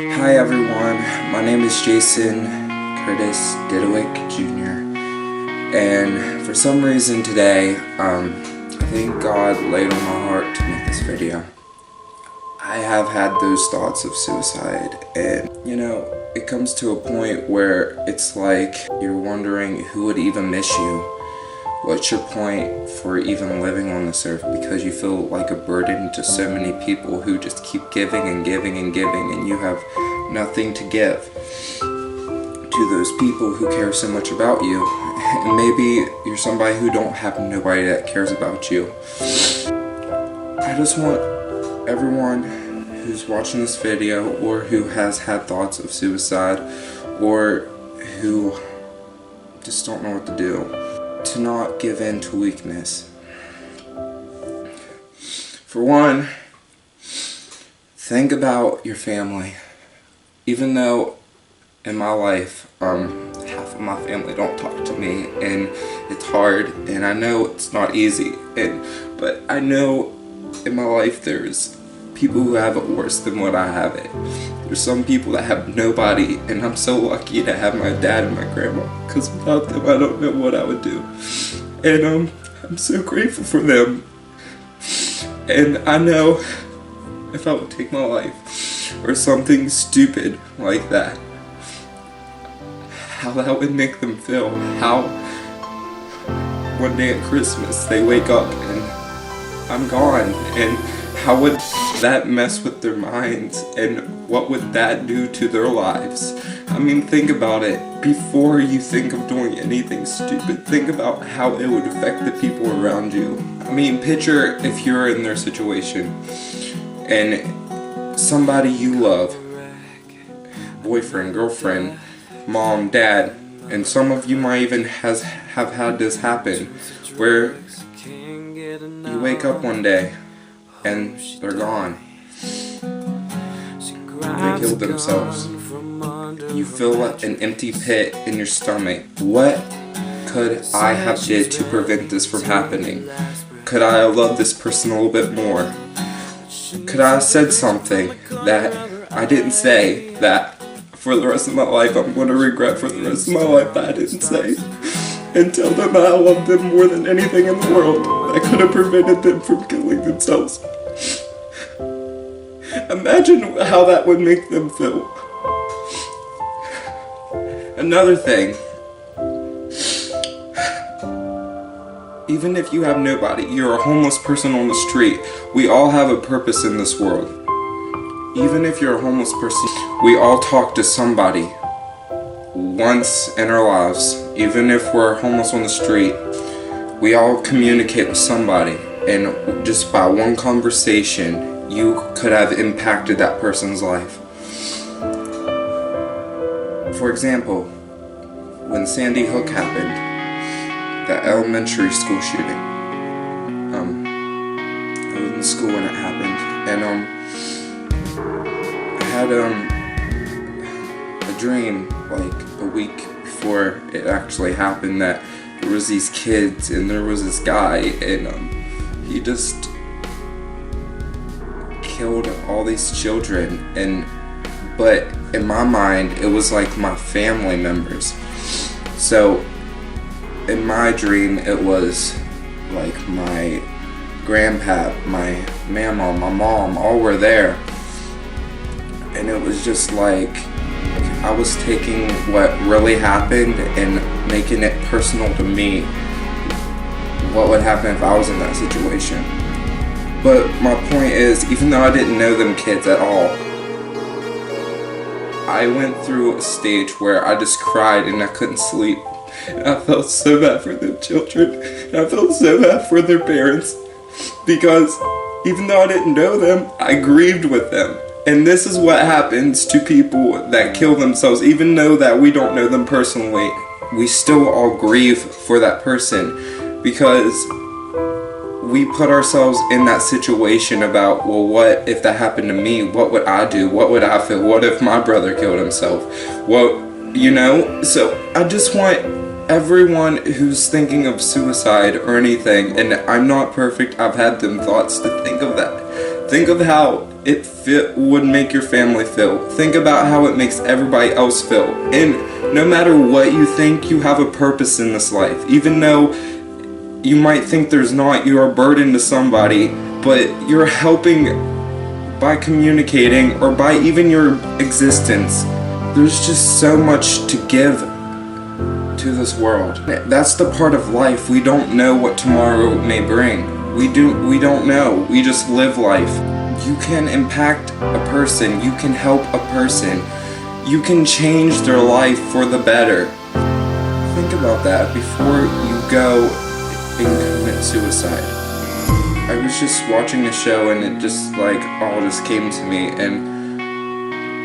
Hi everyone, my name is Jason Curtis Didawick Jr. And for some reason today, I think God laid on my heart to make this video. I have had those thoughts of suicide, and it comes to a point where it's like you're wondering who would even miss you. What's your point for even living on this earth, because you feel like a burden to so many people who just keep giving and giving and giving, and you have nothing to give to those people who care so much about you. And maybe you're somebody who don't have nobody that cares about you. I just want everyone who's watching this video, or who has had thoughts of suicide, or who just don't know what to do, to not give in to weakness. For one, think about your family. Even though in my life, half of my family don't talk to me, and it's hard, and I know it's not easy, but I know in my life there's people who have it worse than what I have it. There's some people that have nobody, and I'm so lucky to have my dad and my grandma, because without them I don't know what I would do. And I'm so grateful for them. And I know if I would take my life, or something stupid like that, how that would make them feel. How one day at Christmas they wake up and I'm gone, and how would that mess with their minds, and what would that do to their lives? I mean, think about it. Before you think of doing anything stupid, think about how it would affect the people around you. I mean, picture if you're in their situation, and somebody you love, boyfriend, girlfriend, mom, dad, and some of you might even have had this happen, where you wake up one day and they're gone. They killed themselves. You feel an empty pit in your stomach. What could I have did to prevent this from happening? Could I have loved this person a little bit more? Could I have said something that I didn't say, that for the rest of my life I'm going to regret for the rest of my life that I didn't say? And tell them that I love them more than anything in the world. That could have prevented them from killing themselves. Imagine how that would make them feel. Another thing, even if you have nobody, you're a homeless person on the street, we all have a purpose in this world. Even if you're a homeless person, we all talk to somebody once in our lives. Even if we're homeless on the street, we all communicate with somebody, and just by one conversation you could have impacted that person's life. For example, when Sandy Hook happened, that elementary school shooting, I was in school when it happened, and I had a dream like a week before it actually happened, that there was these kids and there was this guy, and he just killed all these children, but in my mind it was like my family members. So in my dream it was like my grandpa, my mama, my mom, all were there, and it was just like I was taking what really happened and making it personal to me. What would happen if I was in that situation? But my point is, even though I didn't know them kids at all, I went through a stage where I just cried and I couldn't sleep. And I felt so bad for them children. And I felt so bad for their parents, because even though I didn't know them, I grieved with them. And this is what happens to people that kill themselves. Even though that we don't know them personally, we still all grieve for that person, because we put ourselves in that situation about, well, what if that happened to me? What would I do? What would I feel? What if my brother killed himself? Well, so I just want everyone who's thinking of suicide or anything, and I'm not perfect, I've had them thoughts, to think of that. Think of how would make your family feel. Think about how it makes everybody else feel. And no matter what you think, you have a purpose in this life. Even though you might think there's not, you are a burden to somebody, but you're helping by communicating or by even your existence. There's just so much to give to this world. That's the part of life. We don't know what tomorrow may bring. We don't know. We just live life. You can impact a person. You can help a person. You can change their life for the better. Think about that before you go and commit suicide. I was just watching a show and it just all just came to me, and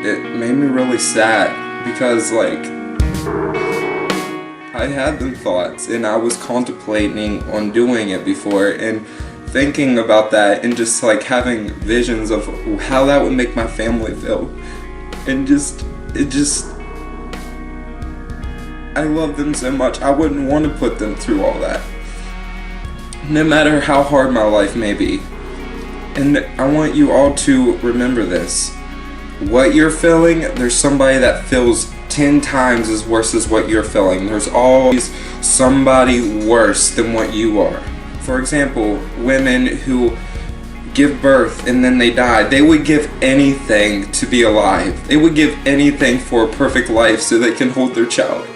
it made me really sad because I had them thoughts and I was contemplating on doing it before and thinking about that and just having visions of how that would make my family feel, and I love them so much. I wouldn't want to put them through all that, no matter how hard my life may be. And I want you all to remember this. What you're feeling, there's somebody that feels 10 times as worse as what you're feeling. There's always somebody worse than what you are. For example, women who give birth and then they die, they would give anything to be alive. They would give anything for a perfect life so they can hold their child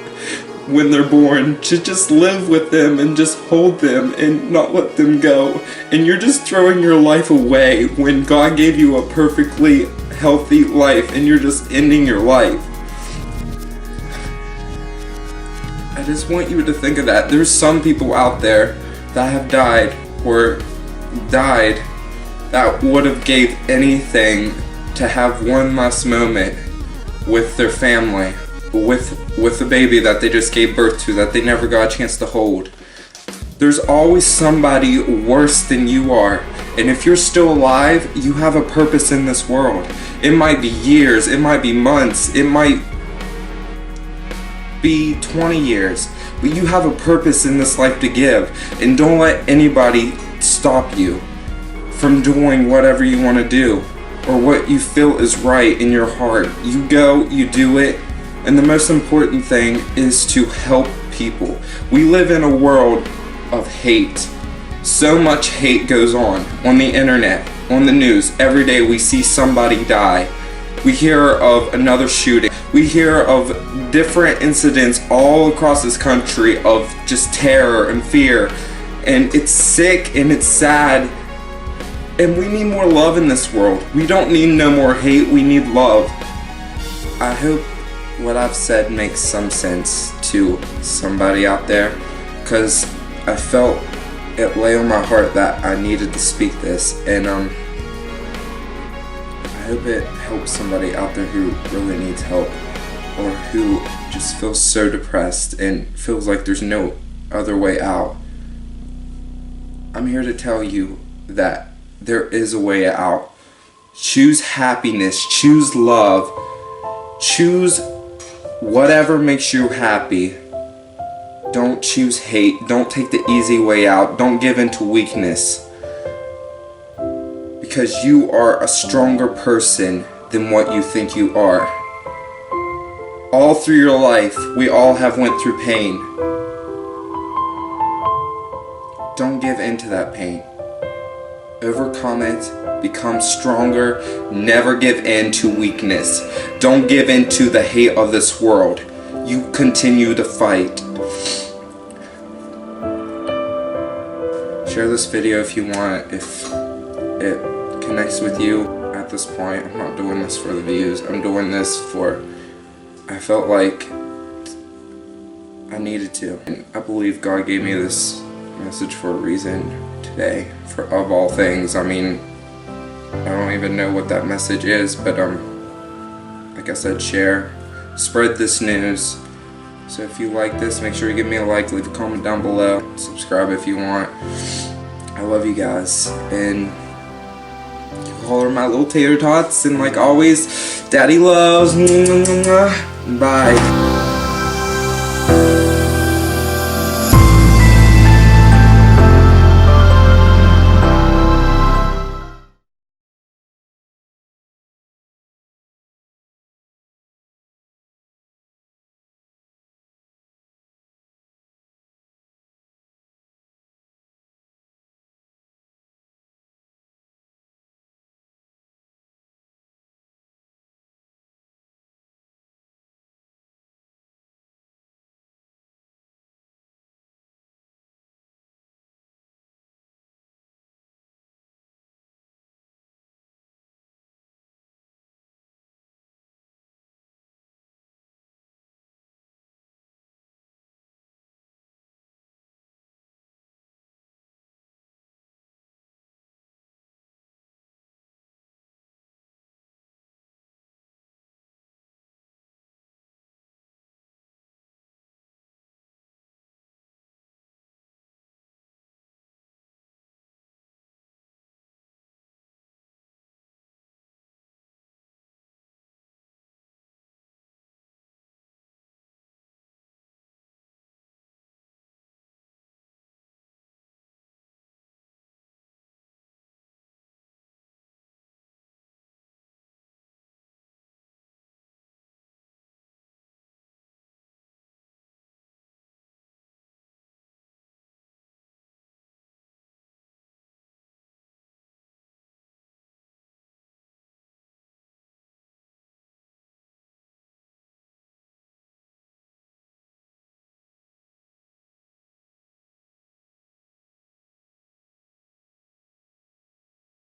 when they're born, to just live with them and just hold them and not let them go. And you're just throwing your life away when God gave you a perfectly healthy life, and you're just ending your life. I just want you to think of that. There's some people out there that have died that would have gave anything to have one last moment with their family, with the baby that they just gave birth to, that they never got a chance to hold. There's always somebody worse than you are. And if you're still alive, you have a purpose in this world. It might be years, it might be months, it might be 20 years, but you have a purpose in this life to give. And don't let anybody stop you from doing whatever you want to do or what you feel is right in your heart. You go, you do it. And the most important thing is to help people. We live in a world of hate. So much hate goes on the internet, on the news. Every day we see somebody die. We hear of another shooting. We hear of different incidents all across this country of just terror and fear. And it's sick and it's sad. And we need more love in this world. We don't need no more hate, we need love. I hope what I've said makes some sense to somebody out there, because I felt it lay on my heart that I needed to speak this, and I hope it helps somebody out there who really needs help, or who just feels so depressed and feels like there's no other way out. I'm here to tell you that there is a way out. Choose happiness, choose love, choose whatever makes you happy. Don't choose hate. Don't take the easy way out. Don't give in to weakness. Because you are a stronger person than what you think you are. All through your life, we all have went through pain. Don't give in to that pain. Overcome it. Become stronger. Never give in to weakness. Don't give in to the hate of this world. You continue to fight. Share this video if you want, if it connects with you. At this point, I'm not doing this for the views. I'm doing this for, I felt like I needed to. And I believe God gave me this message for a reason today, of all things. I mean, I don't even know what that message is, but like I said, share, spread this news. So if you like this, make sure you give me a like, leave a comment down below, subscribe if you want. I love you guys, and you all are my little tater tots, and like always, Daddy loves. Bye.